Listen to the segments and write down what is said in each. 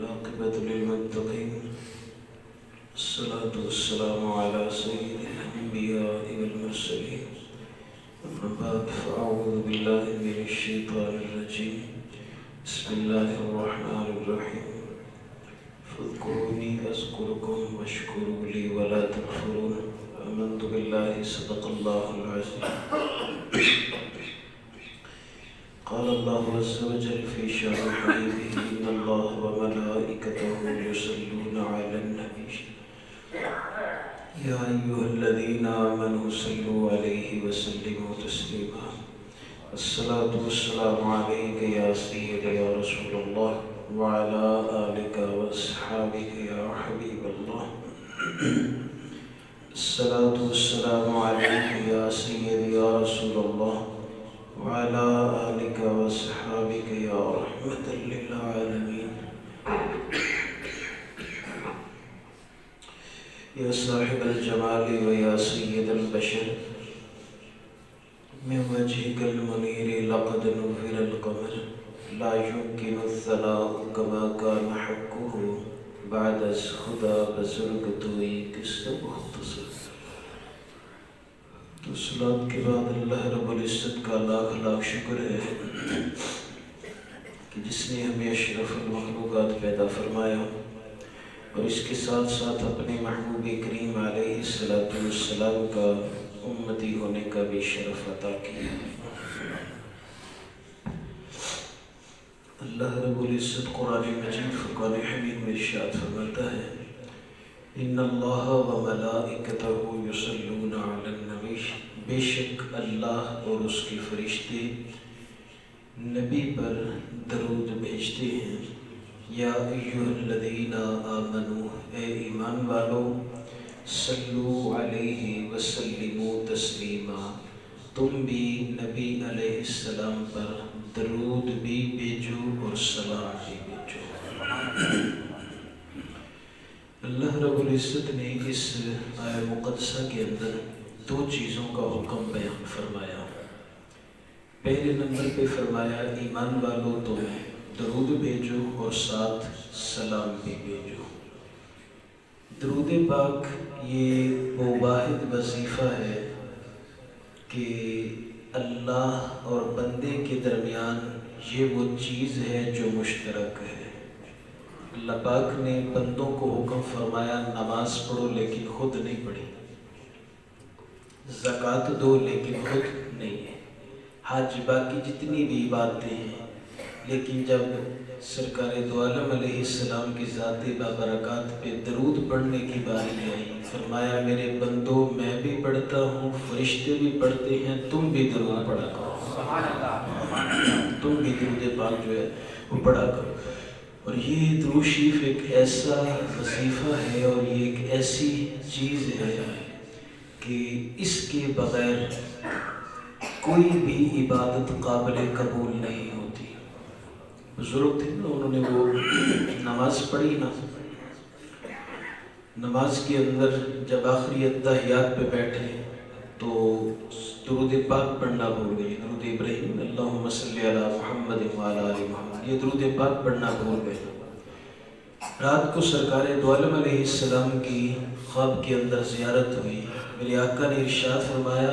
والعاقبة للمتقين الصلاة والسلام على سيد الأنبياء والمرسلين أما بعد فأعوذ بالله من الشيطان الرجيم بسم الله الرحمن الرحيم فاذكروني أذكركم واشكروا لي ولا تكفرون آمنت بالله صدق الله العظيم قال الله عز وجل في شأن حبيبه إن الله وملائكته يصلون على النبي يا أيها الذين آمنوا صلوا عليه وسلموا تسليما الصلاة والسلام عليك يا سيدي يا رسول الله وعلى آلك وأصحابك يا حبيب الله الصلاة والسلام عليك يا سيدي يا رسول الله وعلى آلك وأصحابك يا رحمة للعالمين يا صاحب الجمال ويا سيد البشر من وجهك المنير لقد نور القمر لا يمكن الثناء كما كان حقه بعد از خدا بزرگ توئی کس مختصر. تو صلاة کے بعد اللہ رب العزت کا لاکھ لاکھ شکر ہے کہ جس نے ہمیں اشرف المخلوقات پیدا فرمایا اور اس کے ساتھ ساتھ اپنے محبوب کریم علیہ السلام کا امتی ہونے کا بھی شرف عطا کیا. اللہ رب العزت قرآن مجید فرقان حمید میں ارشاد فرماتا ہے ان اللہ و ملائکتہ یصلون علی النبی، بے شک اللہ اور اس کے فرشتے نبی پر درود بھیجتے ہیں. یا ایھا الذین آمنوا، اے ایمان والو، صلو علیہ وسلموا تسلیما، تم بھی نبی علیہ السلام پر درود بھی بھیجو اور سلام بھی بھیجو. اللہ رب العزت نے اس آیہ مقدسہ کے اندر دو چیزوں کا حکم بیان فرمایا. پہلے نمبر پہ فرمایا ایمان والو تو درود بھیجو اور ساتھ سلام بھی بھیجو. درود پاک یہ وہ واحد وظیفہ ہے کہ اللہ اور بندے کے درمیان یہ وہ چیز ہے جو مشترک ہے. اللہ پاک نے بندوں کو حکم فرمایا نماز پڑھو لیکن خود نہیں پڑھی، زکوٰۃ دو لیکن خود نہیں ہے، حج باقی جتنی بھی عبادتیں ہیں. لیکن جب سرکار دو عالم علیہ السلام کی ذات بابرکات پہ درود پڑھنے کی باری آئی، فرمایا میرے بندو میں بھی پڑھتا ہوں، فرشتے بھی پڑھتے ہیں، تم بھی درود پڑھا کرو، تم بھی درود پاک جو ہے وہ پڑھا کرو. اور یہ درود شریف ایک ایسا وظیفہ ہے اور یہ ایک ایسی چیز ہے کہ اس کے بغیر کوئی بھی عبادت قابل قبول نہیں ہوتی. بزرگ تھے نا، انہوں نے وہ نماز پڑھی نا، نماز کے اندر جب آخری اتحیات پہ بیٹھے تو درود پاک پڑھنا بھول گئے. درود ابراہیم اللہم صلی علی محمد وعلی آل محمد، یہ درود پاک پڑھنا بھول گئے. رات کو سرکار دو عالم علیہ السلام کی خواب کے اندر زیارت ہوئی. میرے آقا نے ارشاد فرمایا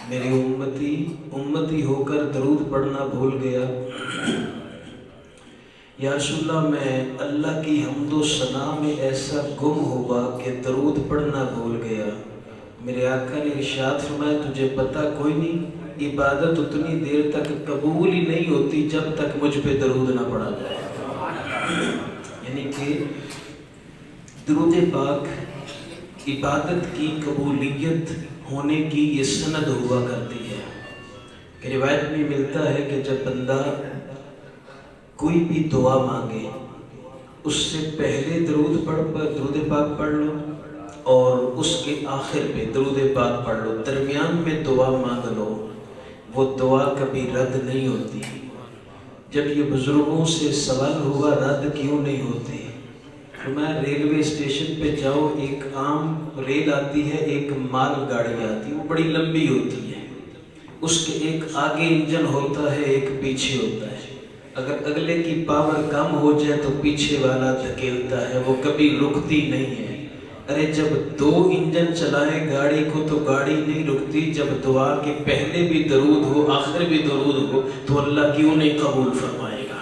میری امتی ہو کر درود پڑھنا بھول گیا. یا رسول اللہ میں اللہ کی حمد و ثنا میں ایسا گم ہوا کہ درود پڑھنا بھول گیا. میرے آقا نے ارشاد فرمایا تجھے پتہ کوئی نہیں، عبادت اتنی دیر تک قبول ہی نہیں ہوتی جب تک مجھ پہ درود نہ پڑھا جائے. یعنی کہ درود پاک عبادت کی قبولیت ہونے کی یہ سند ہوا کرتی ہے. کہ روایت میں ملتا ہے کہ جب بندہ کوئی بھی دعا مانگے اس سے پہلے درود پاک پڑھ لو اور اس کے آخر پہ درود پاک پڑھ لو، درمیان میں دعا مانگ لو، وہ دعا کبھی رد نہیں ہوتی. جب یہ بزرگوں سے سوال ہوا رد کیوں نہیں ہوتی، میں ریلوے اسٹیشن پہ جاؤ، ایک عام ریل آتی ہے، ایک مال گاڑی آتی ہے، وہ بڑی لمبی ہوتی ہے، اس کے ایک آگے انجن ہوتا ہے ایک پیچھے ہوتا ہے. اگر اگلے کی پاور کم ہو جائے تو پیچھے والا دھکیلتا ہے، وہ کبھی رکتی نہیں ہے۔ ارے جب 2 انجن چلائے گاڑی کو تو گاڑی نہیں رکتی، جب دعا کے پہلے بھی درود ہو آخر بھی درود ہو تو اللہ کیوں نہیں قبول فرمائے گا۔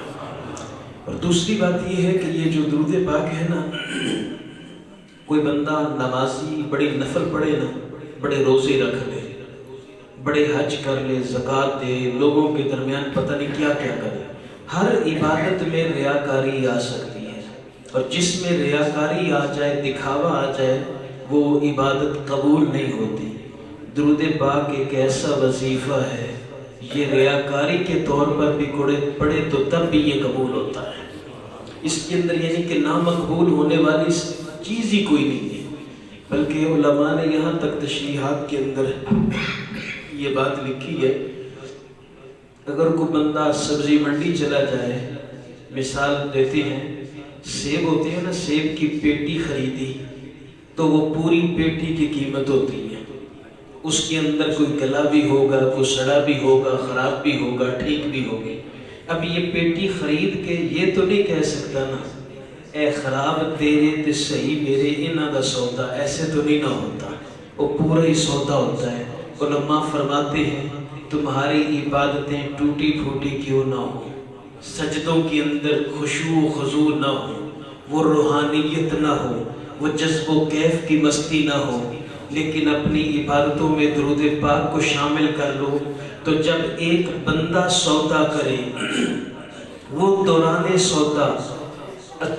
اور دوسری بات یہ ہے کہ یہ جو درود پاک ہے نا، کوئی بندہ نمازی بڑی نفل پڑھے نا، بڑے روزے رکھ لے، بڑے حج کر لے، زکوٰۃ دے، لوگوں کے درمیان پتہ نہیں کیا کیا کرے، ہر عبادت میں ریاکاری آ سکتی ہے، اور جس میں ریاکاری آ جائے، دکھاوا آ جائے، وہ عبادت قبول نہیں ہوتی۔ درود پاک ایک ایسا وظیفہ ہے، یہ ریاکاری کے طور پر بھی پڑھے تو تب بھی یہ قبول ہوتا ہے۔ اس کے اندر یعنی کہ نامقبول ہونے والی چیز ہی کوئی نہیں ہے، بلکہ علماء نے یہاں تک تشریحات کے اندر یہ بات لکھی ہے، اگر کوئی بندہ سبزی منڈی چلا جائے، مثال دیتے ہیں، سیب ہوتے ہیں نا، سیب کی پیٹی خریدی تو وہ پوری پیٹی کی قیمت ہوتی ہے، اس کے اندر کوئی گلا بھی ہوگا، کوئی سڑا بھی ہوگا، خراب بھی ہوگا، ٹھیک بھی ہوگی۔ اب یہ پیٹی خرید کے یہ تو نہیں کہہ سکتا نا، اے خراب تیرے تے صحیح میرے، انہاں دا سودا، ایسے تو نہیں نہ ہوتا، وہ پورا ہی سودا ہوتا ہے۔ علماء فرماتے ہیں تمہاری عبادتیں ٹوٹی پھوٹی کیوں نہ ہو، سجدوں کے اندر خشوع و خضوع نہ ہو، وہ روحانیت نہ ہو، وہ جذب و کیف کی مستی نہ ہو، لیکن اپنی عبادتوں میں درود پاک کو شامل کر لو، تو جب ایک بندہ سودا کرے، وہ دوران سودا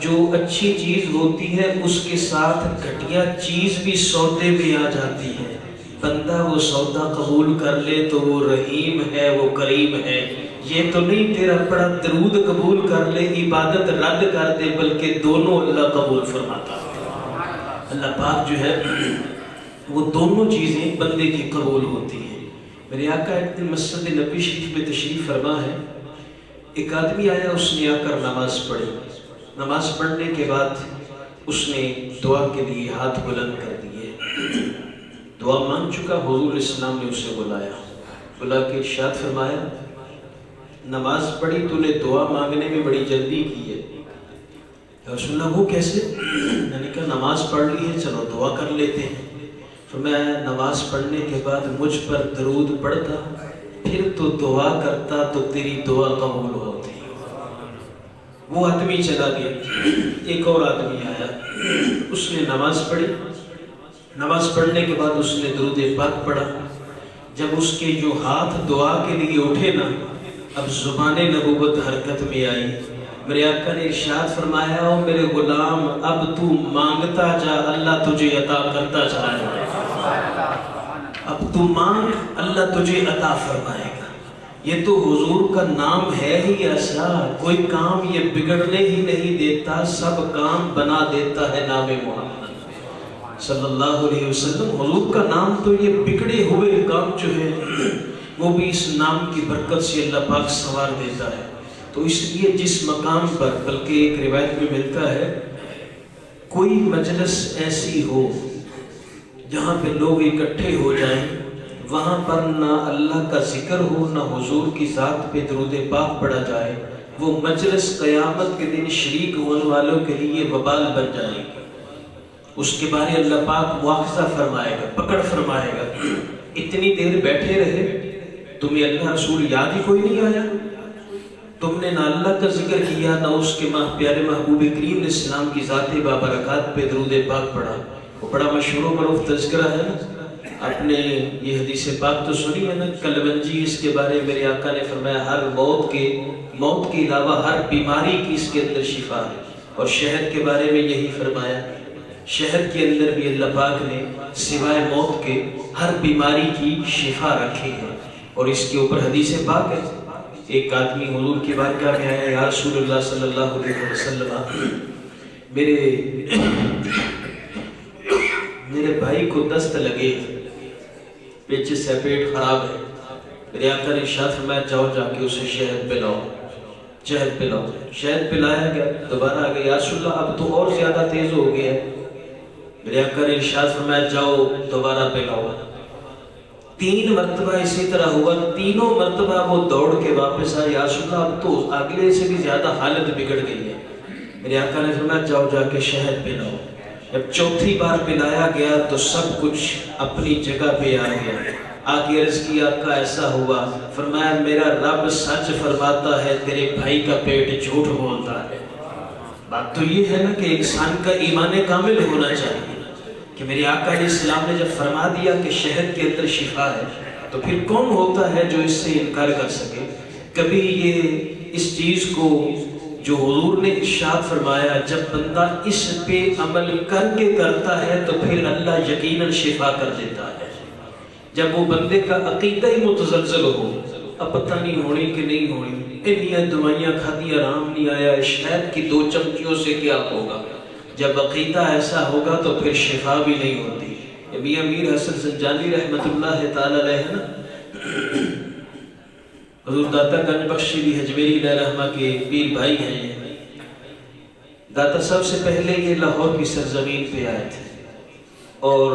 جو اچھی چیز ہوتی ہے اس کے ساتھ گھٹیا چیز بھی سودے میں آ جاتی ہے، بندہ وہ سودا قبول کر لے تو وہ رحیم ہے، وہ کریم ہے۔ یہ تو نہیں تیرا پڑا درود قبول کر لے عبادت رد کر دے، بلکہ دونوں اللہ قبول فرماتا ہے۔ اللہ پاک جو ہے وہ دونوں چیزیں بندے کی قبول ہوتی ہیں۔ میرے آقا ایک دن مسجد نبی شریف میں تشریف فرما ہے، ایک آدمی آیا، اس نے آ کر نماز پڑھی، نماز پڑھنے کے بعد اس نے دعا کے لیے ہاتھ بلند کر دیے، دعا مانگ چکا، حضور اسلام نے اسے بلا کے ارشاد فرمایا، نماز پڑھی تو نے دعا مانگنے میں بڑی جلدی کی ہے۔ رسول اللہ وہ کیسے؟ میں نے کہا نماز پڑھ لی ہے، چلو دعا کر لیتے ہیں۔ فرمایا نماز پڑھنے کے بعد مجھ پر درود پڑھتا، پھر تو دعا کرتا تو تیری دعا قبول ہوتی۔ وہ آدمی چلا گیا، ایک اور آدمی آیا، اس نے نماز پڑھی، نماز پڑھنے کے بعد اس نے درود پاک پڑھا، جب اس کے جو ہاتھ دعا کے لیے اٹھے نا، اب زبان نبوت حرکت میں آئی۔ میرے آقا نے ارشاد فرمایا، او میرے غلام اب تو مانگتا جا، اللہ تجھے عطا کرتا چلا جائے گا، اب تو مانگ، اللہ تجھے عطا فرمائے گا۔ یہ تو حضور کا نام ہے ہی ایسا، کوئی کام یہ بگڑنے ہی نہیں دیتا، سب کام بنا دیتا ہے نام محمد صلی اللہ علیہ وسلم۔ حضور کا نام تو یہ بگڑے ہوئے کام جو ہے وہ بھی اس نام کی برکت سے اللہ پاک سنوار دیتا ہے۔ تو اس لیے جس مقام پر، بلکہ ایک روایت میں ملتا ہے، کوئی مجلس ایسی ہو جہاں پہ لوگ اکٹھے ہو جائیں، وہاں پر نہ اللہ کا ذکر ہو، نہ حضور کی ذات پہ درود پاک پڑھا جائے، وہ مجلس قیامت کے دن شریک ہونے والوں کے لیے وبال بن جائے گی۔ اس کے بارے اللہ پاک مواخذہ فرمائے گا، پکڑ فرمائے گا، اتنی دیر بیٹھے رہے، تمہیں اللہ رسول یاد ہی کوئی نہیں آیا، تم نے نہ اللہ کا ذکر کیا، نہ اس کے پیارے محبوب کریم اسلام کی ذات بابرکات پہ درود پاک پڑھا۔ وہ بڑا مشہور و معروف تذکرہ ہے نا، آپ نے یہ حدیث پاک تو سنی ہے نا، کلونجی اس کے بارے میرے آقا نے فرمایا ہر موت کے علاوہ ہر بیماری کی اس کے اندر شفا ہے، اور شہد کے بارے میں یہی فرمایا، شہد کے اندر بھی اللہ پاک نے سوائے موت کے ہر بیماری کی شفا رکھی ہے۔ اور اس کے اوپر حدیث پاک ہے، ایک آدمی حضور کی بارگاہ میں آیا، یا رسول اللہ صلی اللہ علیہ وسلم، میرے بھائی کو دست لگے، پیچھے سے پیٹ خراب ہے، میرے آقا نے ارشاد فرمایا جاؤ جا کے اسے شہد پلاؤ، شہد پلاؤ۔ شہد پلایا گیا، دوبارہ آ گیا، یا رسول اللہ اب تو اور زیادہ تیز ہو گیا ہے، میرے آقا نے ارشاد فرمایا جاؤ دوبارہ پلاؤ۔ 3 مرتبہ اسی طرح ہوا، تینوں مرتبہ وہ دوڑ کے واپس آیا، یا رسول اللہ اب تو اگلے سے بھی زیادہ حالت بگڑ گئی ہے۔ میرے آقا نے فرمایا جاؤ جا کے شہد پلاؤ۔ جب چوتھی بار پلایا گیا تو سب کچھ اپنی جگہ پہ آ گیا۔ آگے عرض کی آقا ایسا ہوا؟ فرمایا میرا رب سچ فرماتا ہے، تیرے بھائی کا پیٹ جھوٹ بولتا ہے۔ بات تو یہ ہے نا کہ انسان کا ایمان کامل ہونا چاہیے کہ میرے آقا علیہ السلام نے جب فرما دیا کہ شہد کے اندر شفا ہے تو پھر کون ہوتا ہے جو اس سے انکار کر سکے؟ کبھی یہ اس چیز کو جو حضور نے ارشاد فرمایا جب بندہ اس پہ عمل کر کے کرتا ہے تو پھر اللہ یقیناً شفا کر دیتا ہے۔ جب وہ بندے کا عقیدہ ہی متزلزل ہو، اب پتہ نہیں ہونی کہ نہیں ہونی، اتنی دوائیاں کھادی آرام نہیں آیا، شہد کی 2 چمچیوں سے کیا ہوگا؟ جب عقیدہ ایسا ہوگا تو پھر شفا بھی نہیں ہوتی۔ میاں میر حسن سنجانی رحمت اللہ تعالی علیہ نا، حضور داتا گنج بخش بھی حجویری علیہ رحمہ کے پیر بھائی ہیں۔ داتا سب سے پہلے یہ لاہور کی سرزمین پہ آئے تھے اور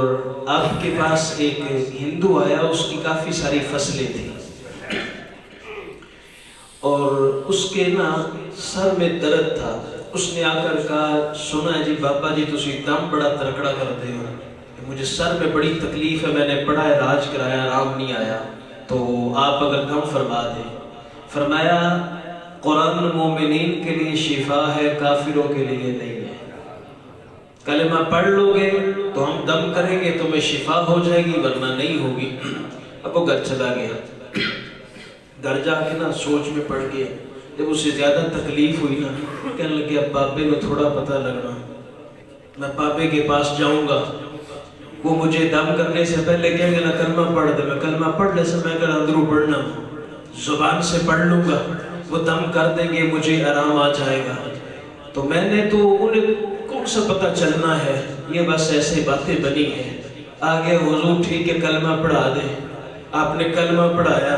آپ کے پاس ایک ہندو آیا، اس کی کافی ساری فصلیں تھیں اور اس کے نا سر میں درد تھا۔ اس نے آ کر کہا سنا ہے جی بابا جی تسی دم بڑا ترکڑا کرتے ہو، مجھے سر میں بڑی تکلیف ہے، میں نے بڑا علاج کرایا آرام نہیں آیا، تو آپ اگر دم فرما دیں۔ فرمایا قرآن مومنین کے لیے شفا ہے، کافروں کے لیے نہیں ہے۔ کلمہ پڑھ لو گے تو ہم دم کریں گے تمہیں شفا ہو جائے گی ورنہ نہیں ہوگی۔ اب وہ گھر چلا گیا، گھر جا کے نا سوچ میں پڑ گیا۔ جب اسے زیادہ تکلیف ہوئی نا کہنے لگے اب بابے کو تھوڑا پتہ لگنا، میں بابے کے پاس جاؤں گا، وہ مجھے دم کرنے سے پہلے کہیں گے نا کلمہ پڑھ دے، میں کلمہ پڑھنے سے میں کہا اندروں پڑھنا زبان سے پڑھ لوں گا، وہ دم کر دیں گے مجھے آرام آ جائے گا۔ تو میں نے تو انہیں کون سا پتہ چلنا ہے، یہ بس ایسے باتیں بنی ہیں۔ آگے حضور ٹھیک ہے کلمہ پڑھا دیں، آپ نے کلمہ پڑھایا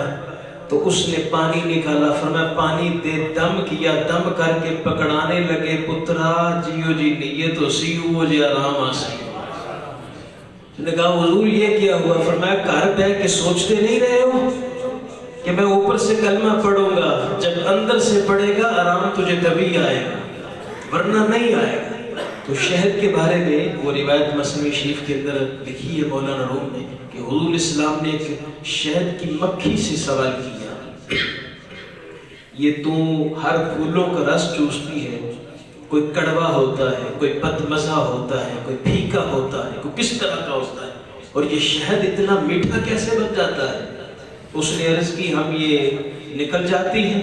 تو اس نے پانی نکالا، فرمایا پانی دے، دم کیا، دم کر کے پکڑانے لگے، پترا جیو جی نیت تو سیو مجھے آرام آ سی۔ نے کہا حضور یہ کیا ہوا؟ فرمایا گھر بیٹھ کے سوچتے نہیں رہے ہو کہ میں اوپر سے کلمہ پڑھوں گا، جب اندر سے پڑھے گا آرام تجھے تبھی آئے گا ورنہ نہیں آئے گا۔ تو شہد کے بارے میں وہ روایت مثنوی شریف کے اندر لکھی ہے مولانا روم نے کہ حضور اسلام نے ایک شہد کی مکھی سے سوال کیا، یہ تو ہر پھولوں کا رس چوستی ہے، کوئی کڑوا ہوتا ہے، کوئی بد مزہ ہوتا ہے، کوئی پھیکا ہوتا ہے، کوئی کس طرح کا ہوتا ہے، اور یہ شہد اتنا میٹھا کیسے بن جاتا ہے؟ اس نے عرض کی ہم یہ نکل جاتی ہیں،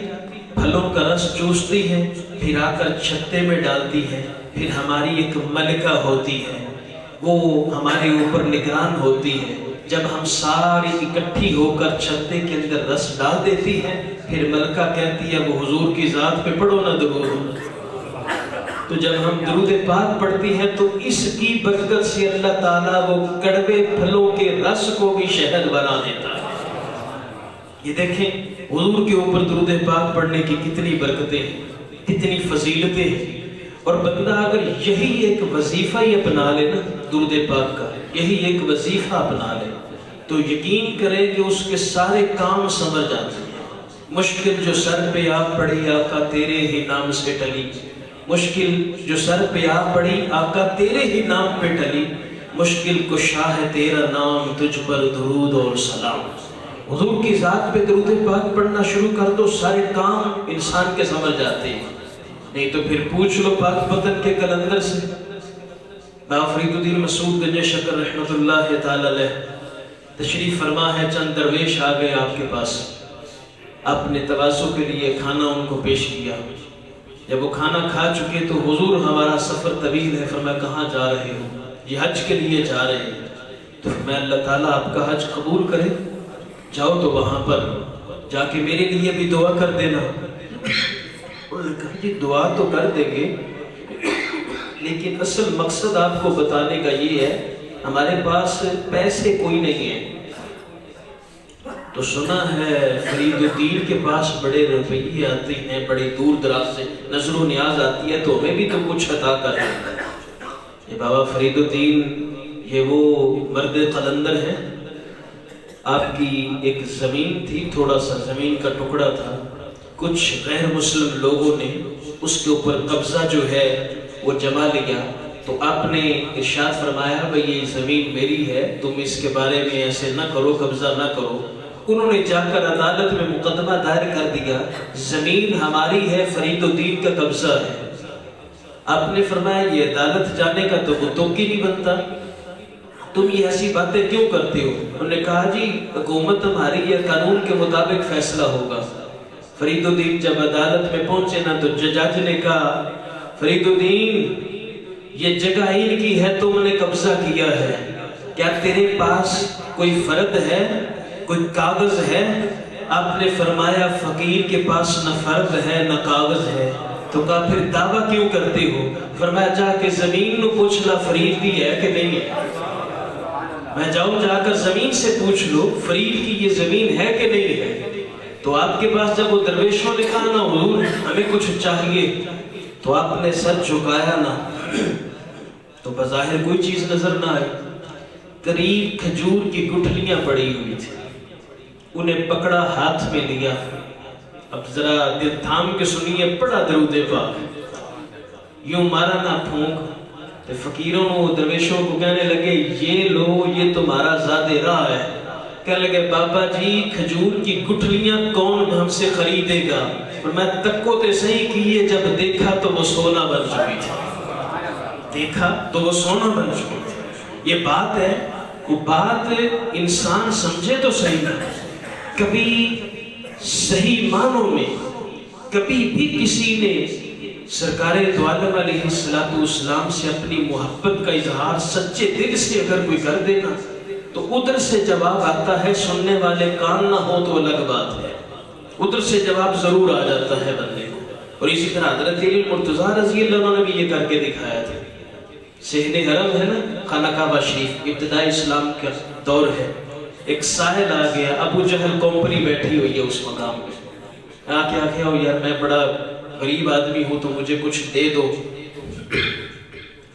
پھلوں کا رس چوستی ہیں، پھر آ کر چھتے میں ڈالتی ہیں، پھر ہماری ایک ملکہ ہوتی ہے، وہ ہمارے اوپر نگران ہوتی ہے، جب ہم ساری اکٹھی ہو کر چھتے کے اندر رس ڈال دیتی ہے، پھر ملکہ کہتی ہے وہ حضور کی ذات پہ پڑھو نا درود۔ تو جب ہم درود پاک پڑھتی ہیں تو اس کی برکت سے اللہ تعالیٰ وہ کڑوے پھلوں کے رس کو بھی شہد بنا دیتا ہے۔ یہ دیکھیں حضور کے اوپر درود پاک پڑھنے کی کتنی برکتیں ہیں، کتنی فضیلتیں ہیں، اور بندہ اگر یہی ایک وظیفہ ہی اپنا لے نا درود پاک کا، یہی ایک وظیفہ اپنا لے تو یقین کرے کہ اس کے سارے کام سمجھ جاتے ہیں۔ مشکل جو سر پہ آ پڑی آقا تیرے ہی نام سے ٹلی، مشکل جو سر پہ آ پڑی آقا تیرے ہی نام پہ ٹلی، مشکل کشا ہے تیرا نام تجھ پر درود اور سلام۔ حضور کی ذات پہ درود پاک پڑھنا شروع کر دو، سارے کام انسان کے سمجھ جاتے ہیں۔ نہیں تو پھر پوچھ لو پاک پتن کے کلندر سے، بابا فرید الدین مسعود گنج شکر رحمت اللہ تعالی علیہ تشریف فرما ہے، چند درویش آ گئے آپ کے پاس، آپ نے تواضع کے لیے کھانا ان کو پیش کیا۔ جب وہ کھانا کھا چکے تو حضور ہمارا سفر طویل ہے، فرمایا کہاں جا رہے ہو؟ یہ حج کے لیے جا رہے ہیں۔ تو فرمایا اللہ تعالیٰ آپ کا حج قبول کرے، جاؤ تو وہاں پر جا کے میرے لیے بھی دعا کر دینا۔ انہوں نے کہا جی دعا تو کر دیں گے، لیکن اصل مقصد آپ کو بتانے کا یہ ہے ہمارے پاس پیسے کوئی نہیں ہیں۔ تو سنا ہے فرید الدین کے پاس بڑے روپیے آتے ہیں، بڑے دور دراز سے نظر و نیاز آتی ہے، تو ہمیں بھی تو کچھ عطا کر دیں۔ یہ بابا فرید الدین یہ وہ مرد قلندر ہیں آپ کی ایک زمین تھی، تھوڑا سا زمین کا ٹکڑا تھا، کچھ غیر مسلم لوگوں نے اس کے اوپر قبضہ جو ہے وہ جما لیا، تو آپ نے ارشاد فرمایا بھئی یہ زمین میری ہے، تم اس کے بارے میں ایسے نہ کرو، قبضہ نہ کرو۔ انہوں نے جا کر عدالت میں مقدمہ دائر کر دیا، زمین ہماری ہے، فرید الدین کا قبضہ ہے۔ آپ نے فرمایا یہ عدالت جانے کا تو تم کی نہیں بنتا، تم یہ ایسی باتیں کیوں کرتے ہو؟ انہوں نے کہا جی حکومت ہماری ہے، قانون کے مطابق فیصلہ ہوگا۔ فرید الدین جب عدالت میں پہنچے نا تو جج نے کہا فرید الدین یہ جگہ ان کی ہے، تم نے قبضہ کیا ہے، کیا تیرے پاس کوئی فرد ہے، کوئی کاغذ ہے؟ آپ نے فرمایا فقیر کے پاس نہ فرد ہے نہ کاغذ ہے، تو کہا پھر دعویٰ کیوں کرتے ہو؟ فرمایا جا کے زمین نو پوچھ لا فرید دی ہے کہ نہیں ہے، میں جاؤں جا کر زمین سے پوچھ لو فرید کی یہ زمین ہے کہ نہیں ہے۔ تو آپ کے پاس جب وہ درویشوں نے کہا نا حضور ہمیں کچھ چاہیے، تو آپ نے سر جھکایا نا تو بظاہر کوئی چیز نظر نہ آئی، قریب کھجور کی گٹھلیاں پڑی ہوئی تھی، انہیں پکڑا ہاتھ میں لیا۔ اب ذرا دل تھام کے سنیے، بڑا درود پاک، یوں مارا نہ پھونک، تو فقیروں و درویشوں کو کہنے لگے یہ لو یہ تمہارا زاد راہ ہے۔ کہنے لگے بابا جی کھجور کی گٹھلیاں کون ہم سے خریدے گا؟ اور میں تکو تے صحیح کیے، جب دیکھا تو وہ سونا بن چکی تھی، دیکھا تو وہ سونا بن چکی تھی۔ یہ بات ہے، وہ بات انسان سمجھے تو صحیح نہ، کبھی صحیح معنوں میں کبھی بھی کسی نے سرکار دو عالم علیہ السلام سے اپنی محبت کا اظہار سچے دل سے اگر کوئی کر دینا تو ادھر سے جواب آتا ہے، سننے والے کان نہ ہو تو الگ بات ہے، ادھر سے جواب ضرور آ جاتا ہے بندے کو۔ اور اسی طرح حضرت علی مرتضیٰ رضی اللہ عنہ نے بھی یہ کر کے دکھایا تھا۔ صحن حرم ہے نا، خانہ کعبہ شریف، ابتدائی اسلام کا دور ہے، ایک ساحل آ گیا، ابو جہل کمپنی بیٹھی ہوئی ہے اس مقام پہ، آ کے آخیا ہو یار میں بڑا غریب آدمی ہوں تو مجھے کچھ دے دو،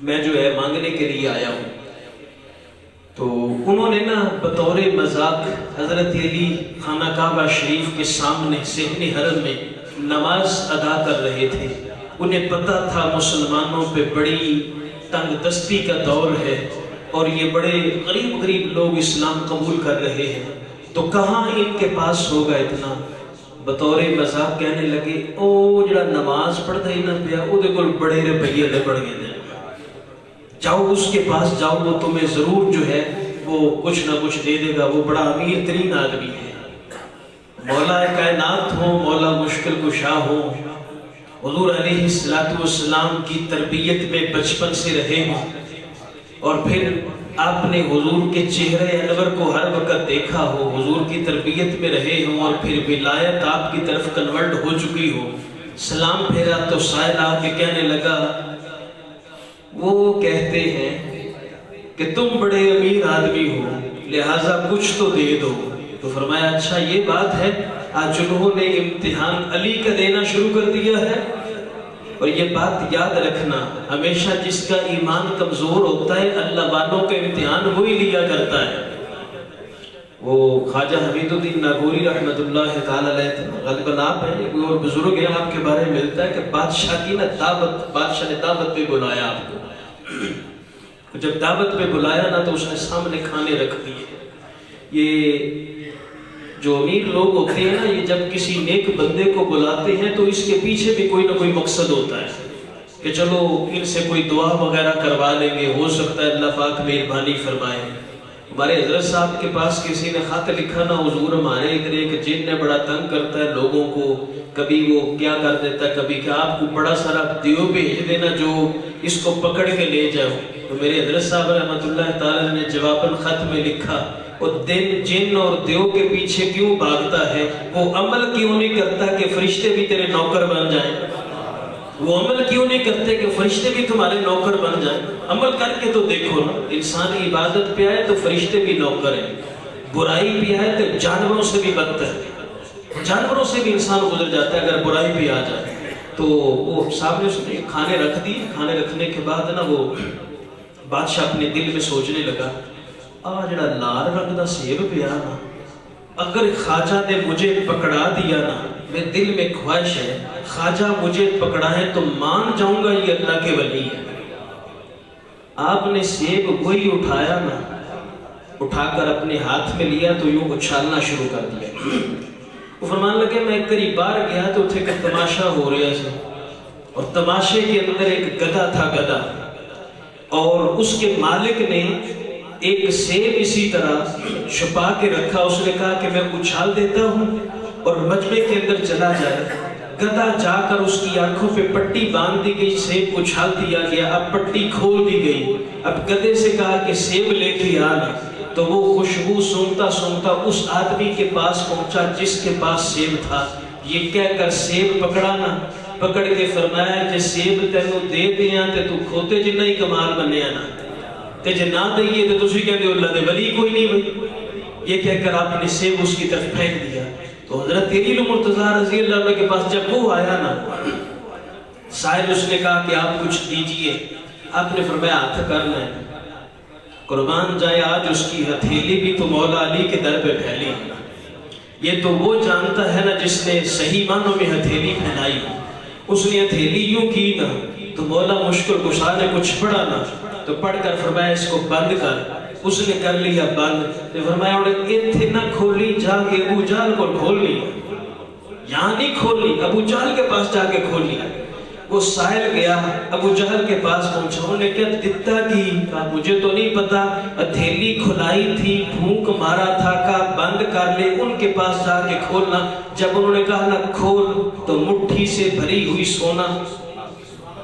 میں جو ہے مانگنے کے لیے آیا ہوں۔ تو انہوں نے نا بطور مذاق حضرت علی خانہ کعبہ شریف کے سامنے صحن حرم میں نماز ادا کر رہے تھے، انہیں پتہ تھا مسلمانوں پہ بڑی تنگ دستی کا دور ہے اور یہ بڑے غریب غریب لوگ اسلام قبول کر رہے ہیں، تو کہاں ان کے پاس ہوگا اتنا، بطور مذاق کہنے لگے او جڑا نماز پڑھتا ہی نہ پیا او دے کول بڑے روپیے دے پڑ گئے، جاؤ اس کے پاس جاؤ، وہ تمہیں ضرور جو ہے وہ کچھ نہ کچھ دے دے گا، وہ بڑا امیر ترین آدمی ہے۔ مولا کائنات ہو، مولا مشکل کشا ہو، حضور علیہ السلام کی تربیت میں بچپن سے رہے ہوں، اور پھر آپ نے حضور کے چہرے انور کو ہر وقت دیکھا ہو، حضور کی تربیت میں رہے ہوں، اور پھر ولایت آپ کی طرف کنورٹ ہو چکی ہو، سلام پھیرا تو سائل آ کے کہنے لگا وہ کہتے ہیں کہ تم بڑے امیر آدمی ہو لہٰذا کچھ تو دے دو۔ تو فرمایا اچھا یہ بات ہے، آج انہوں نے امتحان علی کا دینا شروع کر دیا ہے۔ اور یہ بات یاد رکھنا، ہمیشہ جس کا ایمان کمزور ہوتا ہے اللہ والوں کا امتحان وہی لیا کرتا ہے۔ وہ خواجہ حمید الدین ناگوری رحمت اللہ تعالی علیہ تھے، غالباً آپ ہیں کوئی اور بزرگ ہیں آپ کے بارے میں ملتا ہے کہ بادشاہ کی نا دعوت، بادشاہ نے دعوت پہ بلایا آپ کو، جب دعوت پہ بلایا نا تو اس نے سامنے کھانے رکھ دیے۔ یہ جو امیر لوگ ہوتے ہیں نا، یہ جب کسی نیک بندے کو بلاتے ہیں تو اس کے پیچھے بھی کوئی نہ کوئی مقصد ہوتا ہے کہ چلو ان سے کوئی دعا وغیرہ کروا لیں گے، ہو سکتا ہے اللہ پاک مہربانی فرمائے۔ ہمارے حضرت صاحب کے پاس کسی نے خط لکھا نا، حضور ہمارے ادھر ایک جن نے بڑا تنگ کرتا ہے لوگوں کو، کبھی وہ کیا کر دیتا ہے، کبھی کہ آپ کو بڑا سارا دیو بھیج دینا جو اس کو پکڑ کے لے جاؤ۔ تو میرے حضرت صاحب رحمۃ اللہ تعالی نے جواباً خط میں لکھا وہ دن جن اور دیو کے پیچھے کیوں بھاگتا ہے، وہ عمل کیوں نہیں کرتا کہ فرشتے بھی تیرے نوکر بن جائیں، وہ عمل کیوں نہیں کرتے کہ فرشتے بھی تمہارے نوکر بن جائیں۔ عمل کر کے تو دیکھو نا، انسان عبادت پہ آئے تو فرشتے بھی نوکر ہیں، برائی پہ آئے تو جانوروں سے بھی بدتر ہے، جانوروں سے بھی انسان گزر جاتا ہے اگر برائی پہ آ جائے۔ تو وہ سامنے اس نے کھانے رکھ دی، کھانے رکھنے کے بعد نا وہ بادشاہ اپنے دل میں سوچنے لگا جڑا لال رنگ دا سیب پیا نا اگر خواجہ نے مجھے پکڑا دیا نا، میرے دل میں خواہش ہے خواجہ مجھے پکڑا ہے تو مان جاؤں گا یہ اللہ کے ولی ہے۔ آپ نے سیب وہی اٹھایا نا، اٹھا کر اپنے ہاتھ میں لیا تو یوں اچھالنا شروع کر دیا۔ وہ فرمان لگے میں قریب بار گیا تو اتنے کا تماشا ہو رہا تھا، اور تماشے کے اندر ایک گدھا تھا، گدھا، اور اس کے مالک نے ایک سیب اسی طرح چھپا کے رکھا۔ اس نے کہا کہ میں اچھال دیتا ہوں اور مجمع کے اندر چلا جائے۔ گدھا جا کر اس کی آنکھوں پہ پٹی باندھ دی گئی، سیب اچھال دیا گیا، اب پٹی کھول دی گئی۔ اب گدھے سے کہا کہ سیب لے کے آنا، تو وہ خوشبو سونگتا سونگتا اس آدمی کے پاس پہنچا جس کے پاس سیب تھا۔ یہ کہہ کر سیب پکڑا نا، پکڑ کے فرمایا کہ سیب تینوں دے دیاں تے تو کھوتے جنہ ہی کمال بنیا نا، تے جے نہ دئیے تو تسی کہندے ہو اللہ دے ولی کوئی نہیں بھائی۔ یہ کہہ کر آپ نے سیب اس کی طرف پھینک دیا۔ تو حضرت تیریل مرتضیٰ رضی اللہ عنہ کے پاس جب وہ آیا نا، سائل اس نے کہا کہ آپ کچھ دیجئے۔ آپ نے فرمایا ہاتھ کرنا ہے، قربان جائے آج اس کی ہتھیلی بھی تو مولا علی کے در پہ پھیلی ہے نا۔ یہ تو وہ جانتا ہے نا جس نے صحیح معنوں میں ہتھیلی پھیلائی، اس نے ہتھیلی یوں کی نا تو مولا مشکل کشا نے کچھ پڑھا نا، تو پڑھ کر فرمایا اس کو بند کر۔ اس نے کر لیا بند، تو فرمایا انہیں اتھے نہ کھولی، جا کے ابو جہل کو کھول لی، یہاں نہیں کھولی، ابو جہل کے پاس جا کے کھولی۔ وہ سائل گیا، ابو جہل کے پاس پہنچا، انہوں نے کیا دتا کی؟ کہا مجھے تو نہیں پتا، ہتھیلی کھلائی تھی، پھونک مارا تھا، کہا بند کر لے، ان کے پاس جا کے کھولنا۔ جب انہوں نے کہا نا کھول، تو مٹھی سے بھری ہوئی سونا،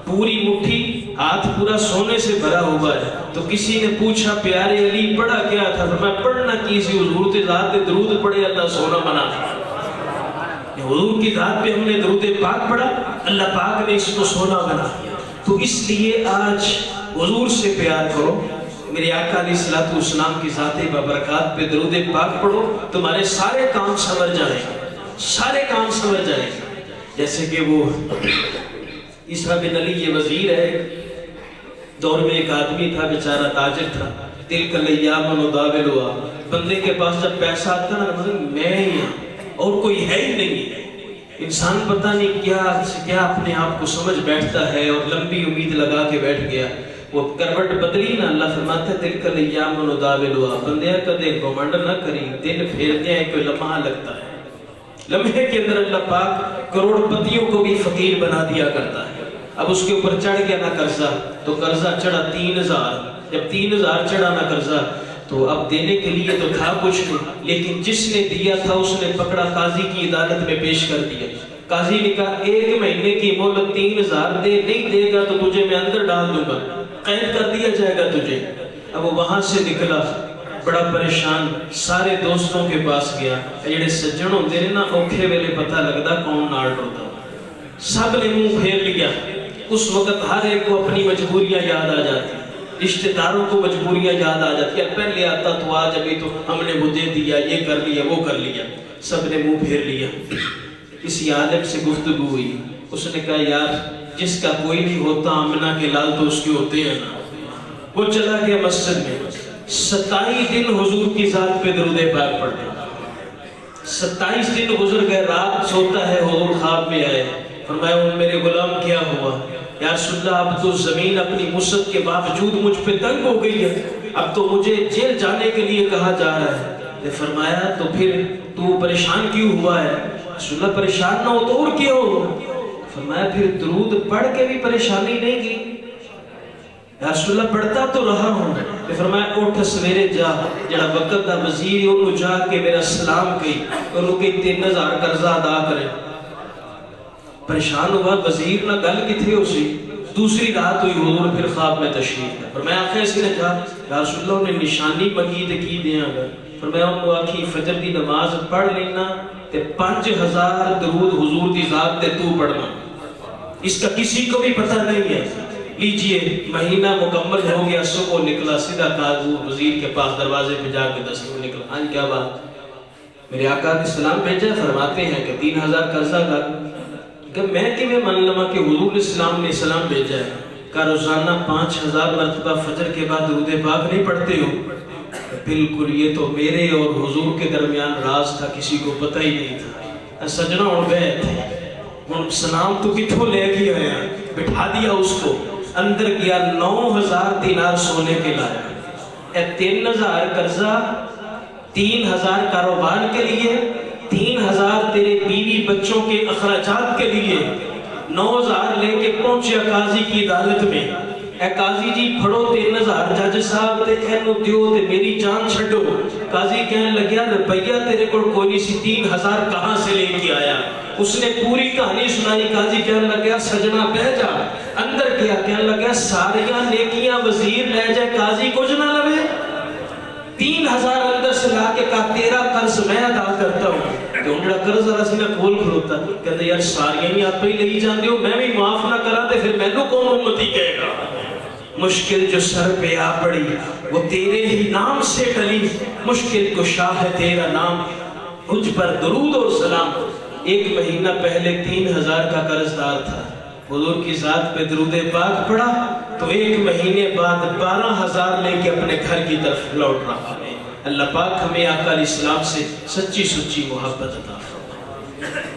پوری مٹھی، ہاتھ پورا سونے سے بھرا ہوا ہے۔ تو کسی نے پوچھا پیارے علی پڑھا کیا تھا؟ فرمایا پڑھنا کسی حضور کی ذات پہ درود پڑھے اللہ سونا بنا۔ حضور کی ذات پہ ہم نے درود پاک پڑھا، اللہ پاک نے اس کو سونا بنا دیا۔ تو اس لیے آج حضور سے پیار کرو، میرے آقا علیہ الصلوۃ والسلام کی ذات بابرکات پہ درود پاک پڑھو، تمہارے سارے کام سنور جائیں گے، سارے کام سنور جائیں گے۔ جیسے کہ وہ عیسیٰ بن علی یہ وزیر ہے، دور میں ایک آدمی تھا بیچارہ تاجر تھا، تلک الیام نداولھا، بندے کے پاس جب پیسہ آتا نا مطلب میں ہی ہوں اور کوئی ہے ہی نہیں، انسان پتہ نہیں کیا اپنے آپ کو سمجھ بیٹھتا ہے اور لمبی امید لگا کے بیٹھ گیا۔ وہ کروٹ بدلی نا، اللہ فرماتا ہے تلک الیام نداولھا، بندیا کدے گھمنڈ نہ کری، دن پھیرتے ہیں کوئی لمحہ لگتا ہے، لمحے کے اندر اللہ پاک کروڑ پتیوں کو بھی فقیر بنا دیا کرتا ہے۔ اب اس کے اوپر چڑھ گیا نا قرضہ، تو قرضہ چڑھا 3000، جب 3000 چڑھا نا قرضہ تو اب دینے کے لیے تو تھا کچھ نہیں، لیکن جس نے دیا تھا اس نے پکڑا قاضی کی عدالت میں پیش کر دیا۔ قاضی نے کہا 1 مہینے کی مہلت 3000 دے، نہیں دے گا تو تجھے میں اندر ڈال دوں گا، قید کر دیا جائے گا تجھے۔ اب وہ وہاں سے نکلا بڑا پریشان، سارے دوستوں کے پاس گیا، جڑے سجن ہوندے نے نا اوکھے ویلے پتہ لگدا کون نال ٹردا، سب نے منہ پھیر لیا۔ اس وقت ہر ایک کو اپنی مجبوریاں یاد آ جاتی، رشتہ داروں کو مجبوریاں یاد آ جاتی، پہلے آتا تو آج ابھی تو ہم نے مجھے دیا، یہ کر لیا وہ کر لیا، سب نے منہ پھیر لیا۔ کسی عالم سے گفتگو ہوئی، اس نے کہا یار جس کا کوئی نہیں ہوتا آمنہ کے لال تو اس کے ہوتے ہیں نا۔ وہ چلا گیا مسجد میں، 27 دن حضور کی ذات پہ درود پاک پڑھتے، 27 دن گزر گئے، رات سوتا ہے، حضور خواب میں آئے، فرمایا میرے غلام کیا ہوا؟ یا رسول اللہ اب تو زمین اپنی وسعت کے باوجود مجھ پہ تنگ ہو گئی ہے، اب تو مجھے جیل جانے کے لیے کہا جا رہا ہے۔ فرمایا تو پھر تو پریشان کیوں ہوا ہے؟ رسول اللہ پریشان نہ ہو تو اور کیا ہو؟ فرمایا پھر درود پڑھ کے بھی پریشانی نہیں کی؟ یا رسول اللہ پڑھتا تو رہا ہوں۔ فرمایا اٹھ سویرے جا، جڑا وقت دا وزیر انہوں جا کے میرا سلام کہی، انہوں کہ 3000 قرضہ ادا کرے۔ پریشان ہوا وزیر نہ گل کتھے ہو سی، دوسری رات ہوئی حضور پھر خواب میں تشریف ہے۔ فرمایا آخر اس نے کہا یا رسول اللہ نے نشانی منگی تے کی دیاں گا؟ فرمایا انہوں آکھی فجر دی نماز پڑھ لینا تے 5000 درود حضور دی ذات تے تو پڑھنا، اس کا کسی کو بھی پتہ نہیں ہے۔ لیجئے مہینہ مکمل ہو گیا، صبح نکلا سیدھا کاغور وزیر کے پاس دروازے پہ جا کے دستور نکلا، ہاں کیا بات؟ میرے آقا علیہ السلام بھیجا، فرماتے ہیں کہ 3000 قرضہ کر، کہ میں میں مان لما کہ حضور اسلام نے سلام بھیجا ہے، کہ روزانہ 5000 مرتبہ فجر کے بعد درود پاک نہیں پڑھتے ہو؟ بالکل یہ تو میرے اور حضور کے درمیان راز تھا، کسی کو پتہ ہی نہیں تھا۔ سجنا ہوں گئے تھے، ہوں سلام تو کتوں لے گیا ہے، بٹھا دیا اس کو، اندر گیا 9000 دینار سونے کے لایا، 3000 قرضہ، 3000 کاروبار کے لیے، 3000 تیرے بیوی بچوں کے اخراجات کے لیے، 9000 لے کے پہنچے قاضی کی عدالت میں۔ اے قاضی جی پھڑو 3000 جج صاحب تے اینو دیو تے میری جان چھڈو۔ قاضی کہنے لگیا روپیہ تیرے کو کوئی نہیں سی، 3000 کہاں سے لے کے آیا؟ اس نے پوری کہانی سنائی۔ قاضی کہنے لگیا سجنا بہ جا، اندر کیا کہنے لگیا ساریاں نیکیاں وزیر لے جائے قاضی کچھ نہ لوے۔ 3000 اندر سے لا کے کہا تیرا قرض میں ادا کرتا ہوں۔ کہ انہوں نے قرض ذرا سی نہ کھول کھلوتا، کہتے یار ساریاں ہی آپ ہی لئی جاندے ہو، میں بھی معاف نہ کرا تے پھر مینوں کون امتی کہے گا؟ مشکل جو سر پہ آ پڑی وہ تیرے ہی نام سے ٹلی، مشکل کشا ہے تیرا نام، مجھ پر درود اور سلام۔ 1 مہینہ پہلے 3000 کا قرض دار تھا، حضور کی ذات پہ درود پاک پڑھا تو 1 مہینے بعد 12000 لے کے اپنے گھر کی طرف لوٹ رہا ہے۔ اللہ پاک ہمیں آقا علیہ السلام سے سچی سچی محبت عطا فرمائے۔